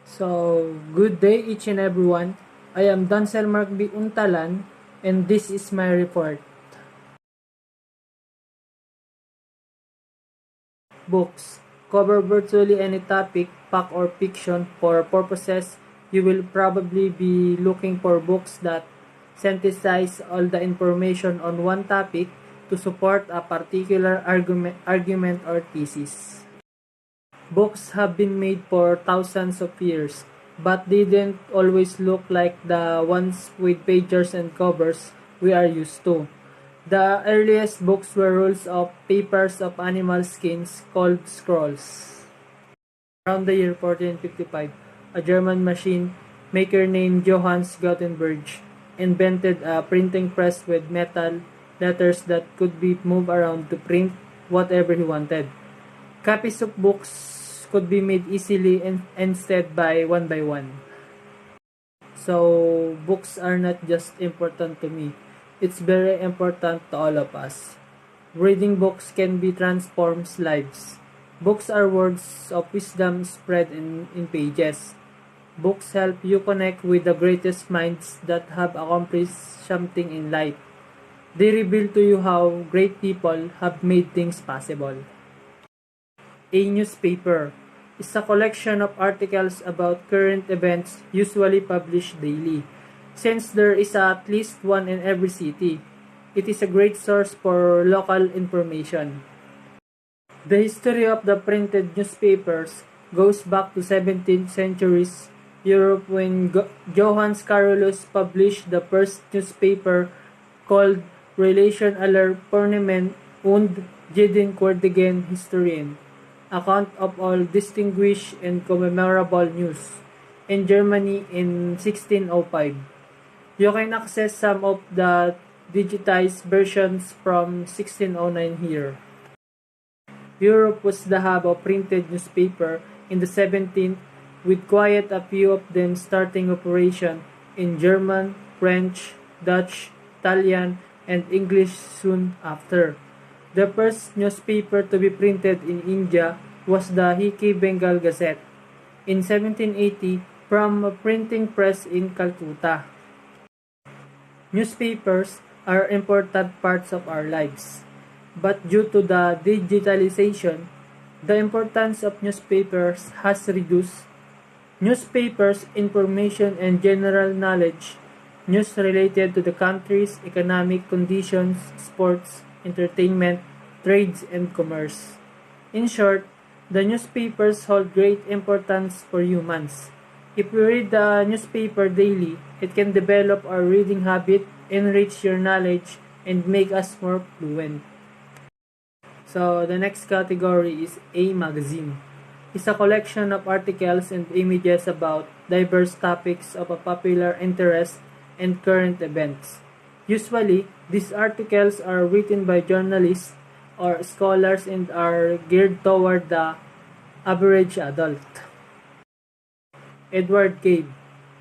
So, good day each and everyone. I am Dancel Mark B. Untalan and this is my report. Books cover virtually any topic, fact or fiction. For purposes, you will probably be looking for books that synthesize all the information on one topic to support a particular argument or thesis. Books have been made for thousands of years, but they didn't always look like the ones with pages and covers we are used to. The earliest books were rolls of papers of animal skins called scrolls. Around the year 1455, a German machine maker named Johannes Gutenberg invented a printing press with metal letters that could be moved around to print whatever he wanted. Copies of books could be made easily instead by one. So, books are not just important to me. It's very important to all of us. Reading books can be transforms lives. Books are words of wisdom spread in pages. Books help you connect with the greatest minds that have accomplished something in life. They reveal to you how great people have made things possible. A newspaper is a collection of articles about current events usually published daily. Since there is at least one in every city, it is a great source for local information. The history of the printed newspapers goes back to 17th centuries Europe when Johannes Carolus published the first newspaper called Relation aller Vornehmen und Gedenkwürdigen Historien, account of all distinguished and commemorable news, in Germany in 1605. You can access some of the digitized versions from 1609 here. Europe was the hub of printed newspaper in the 17th, with quite a few of them starting operation in German, French, Dutch, Italian, and English soon after. The first newspaper to be printed in India was the Hickey Bengal Gazette in 1780 from a printing press in Calcutta. Newspapers are important parts of our lives, but due to the digitalization, the importance of newspapers has reduced. Newspapers, information and general knowledge, news related to the country's economic conditions, sports, entertainment, trades, and commerce. In short, the newspapers hold great importance for humans. If we read the newspaper daily, it can develop our reading habit, enrich your knowledge, and make us more fluent. So, the next category is a magazine. It's a collection of articles and images about diverse topics of a popular interest and current events. Usually, these articles are written by journalists or scholars and are geared toward the average adult. Edward Cave.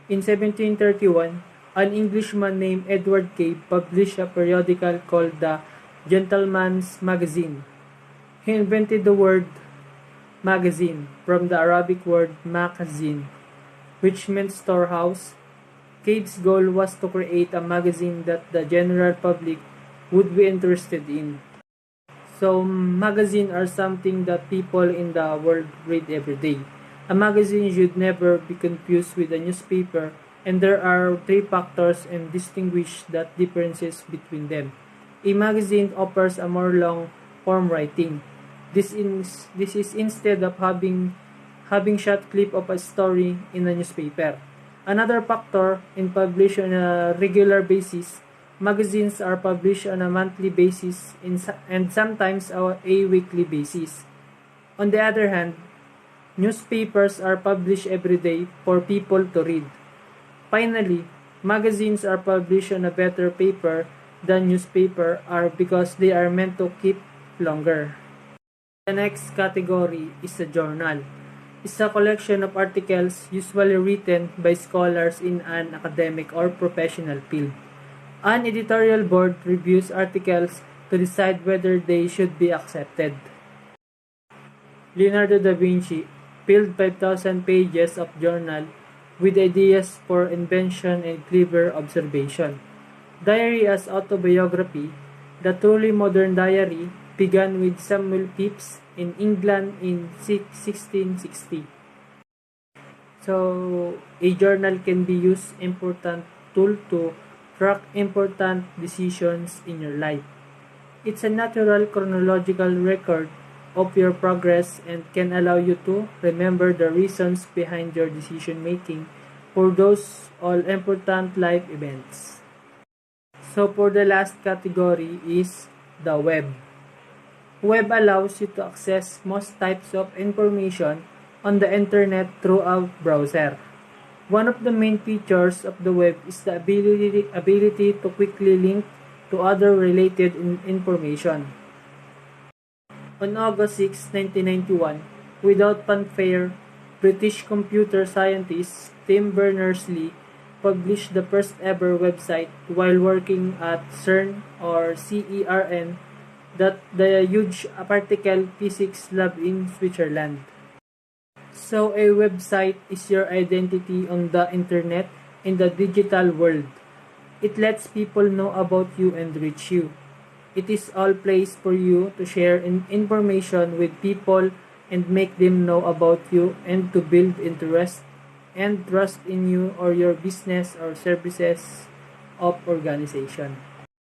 In 1731, an Englishman named Edward Cave published a periodical called the Gentleman's Magazine. He invented the word magazine from the Arabic word makazin, which meant storehouse. Cave's goal was to create a magazine that the general public would be interested in. So, magazines are something that people in the world read every day. A magazine should never be confused with a newspaper, and there are three factors and distinguish the differences between them. A magazine offers a more long-form writing. This is instead of having short clip of a story in a newspaper. Another factor in published on a regular basis, magazines are published on a monthly basis and sometimes a weekly basis. On the other hand, newspapers are published every day for people to read. Finally, magazines are published on a better paper than newspaper are because they are meant to keep longer. The next category is a journal. It's a collection of articles usually written by scholars in an academic or professional field. An editorial board reviews articles to decide whether they should be accepted. Leonardo da Vinci. filled 5,000 pages of journal with ideas for invention and clever observation. Diary as autobiography. The truly modern diary began with Samuel Pepys in England in 1660. So, a journal can be used important tool to track important decisions in your life. It's a natural chronological record of your progress and can allow you to remember the reasons behind your decision making for those all important life events. So for the last category is the web. Web allows you to access most types of information on the internet through a browser. One of the main features of the web is the ability to quickly link to other related information. On August 6, 1991, without fanfare, British computer scientist Tim Berners-Lee published the first ever website while working at CERN or CERN, that the huge particle physics lab in Switzerland. So a website is your identity on the internet in the digital world. It lets people know about you and reach you. It is all place for you to share information with people and make them know about you and to build interest and trust in you or your business or services of organization.